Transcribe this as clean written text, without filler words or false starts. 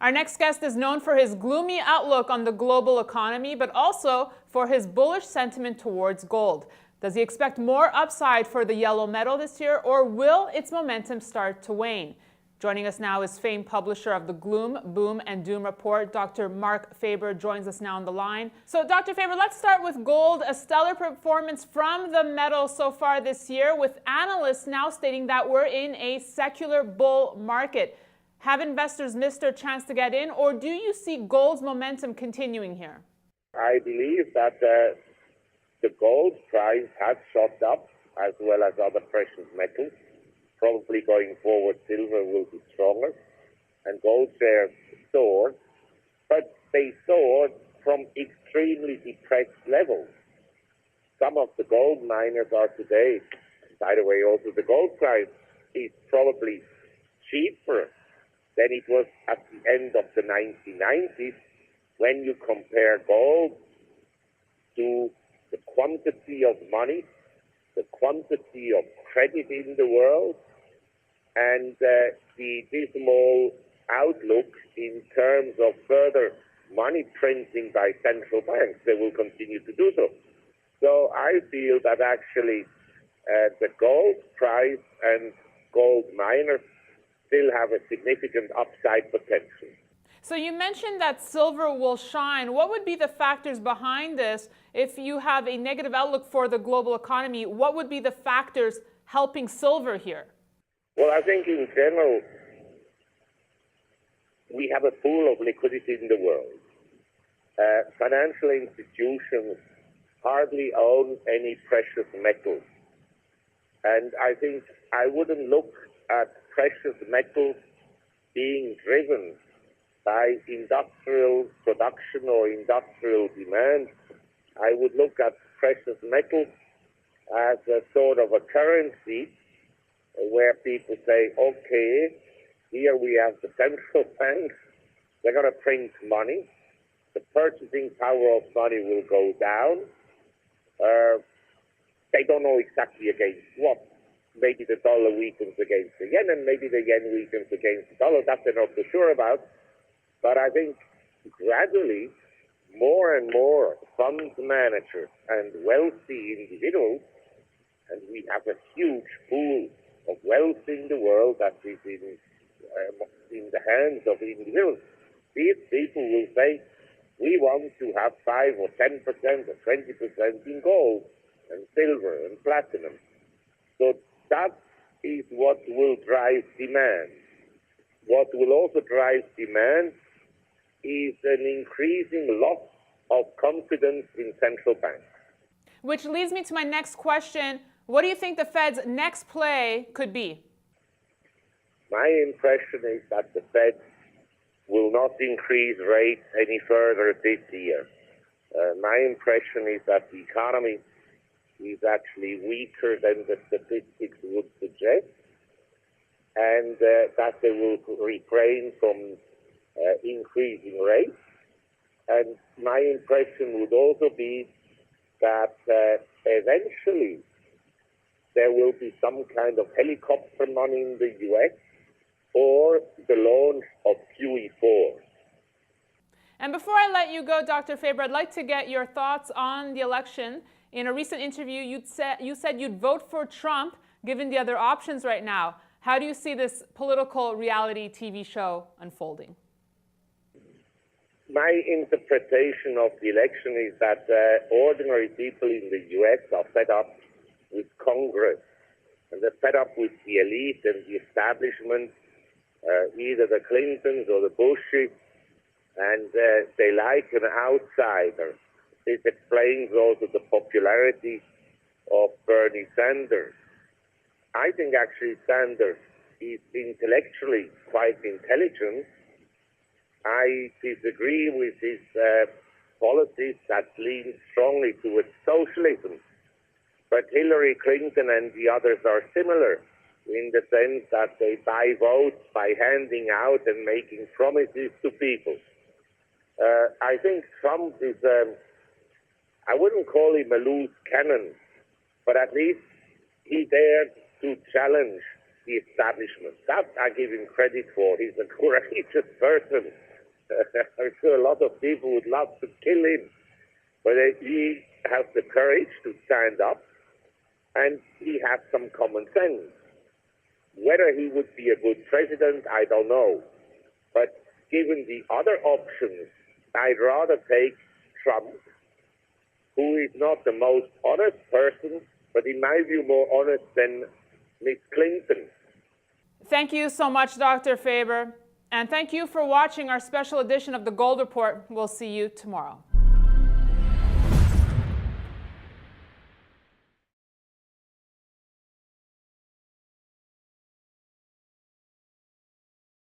Our next guest is known for his gloomy outlook on the global economy, but also for his bullish sentiment towards gold. Does he expect more upside for the yellow metal this year, or will its momentum start to wane? Joining us now is famed publisher of the Gloom, Boom, and Doom report, Dr. Marc Faber joins us now on the line. So, Dr. Faber, let's start with gold. A stellar performance from the metal so far this year, with analysts now stating that we're in a secular bull market. Have investors missed their chance to get in, or do you see gold's momentum continuing here? I believe that the gold price has shot up, as well as other precious metals. Probably going forward, silver will be stronger, and gold shares soared, but they soared from extremely depressed levels. Some of the gold miners are today, by the way, also the gold price is probably cheaper than it was at the end of the 1990s when you compare gold to the quantity of money, the quantity of credit in the world, and the dismal outlook in terms of further money printing by central banks. They will continue to do so. So I feel that actually the gold price and gold miners still have a significant upside potential. So you mentioned that silver will shine. What would be the factors behind this? If you have a negative outlook for the global economy, what would be the factors helping silver here? Well, I think in general, we have a pool of liquidity in the world. Financial institutions hardly own any precious metals. And I think I wouldn't look at precious metals being driven by industrial production or industrial demand. I would look at precious metals as a sort of a currency where people say, okay, here we have the central banks, they're going to print money, the purchasing power of money will go down. They don't know exactly against what. Maybe the dollar weakens against the yen, and maybe the yen weakens against the dollar. That they're not so sure about. But I think gradually, more and more fund managers and wealthy individuals, and we have a huge pool of wealth in the world that is in the hands of individuals. These people will say, we want to have 5 or 10% or 20% in gold and silver and platinum. So that is what will drive demand. What will also drive demand is an increasing loss of confidence in central banks. Which leads me to my next question. What do you think the Fed's next play could be? My impression is that the Fed will not increase rates any further this year. My impression is that the economy is actually weaker than the statistics would suggest, and that they will refrain from increasing rates. And my impression would also be that eventually there will be some kind of helicopter money in the US or the launch of QE4. And before I let you go, Dr. Faber, I'd like to get your thoughts on the election. In a recent interview, you said you'd vote for Trump, given the other options right now. How do you see this political reality TV show unfolding? My interpretation of the election is that ordinary people in the US are fed up with Congress, and they're fed up with the elite and the establishment, either the Clintons or the Bushes, and they like an outsider. This explains also the popularity of Bernie Sanders. I think actually Sanders is intellectually quite intelligent. I disagree with his policies that lean strongly towards socialism. But Hillary Clinton and the others are similar in the sense that they buy votes by handing out and making promises to people. I think Trump is, I wouldn't call him a loose cannon, but at least he dared to challenge the establishment. That I give him credit for. He's a courageous person. I'm sure a lot of people would love to kill him. But he has the courage to stand up, and he has some common sense. Whether he would be a good president, I don't know. But given the other options, I'd rather take Trump, who is not the most honest person, but in my view more honest than Miss Clinton. Thank you so much, Dr. Faber. And thank you for watching our special edition of the Gold Report. We'll see you tomorrow.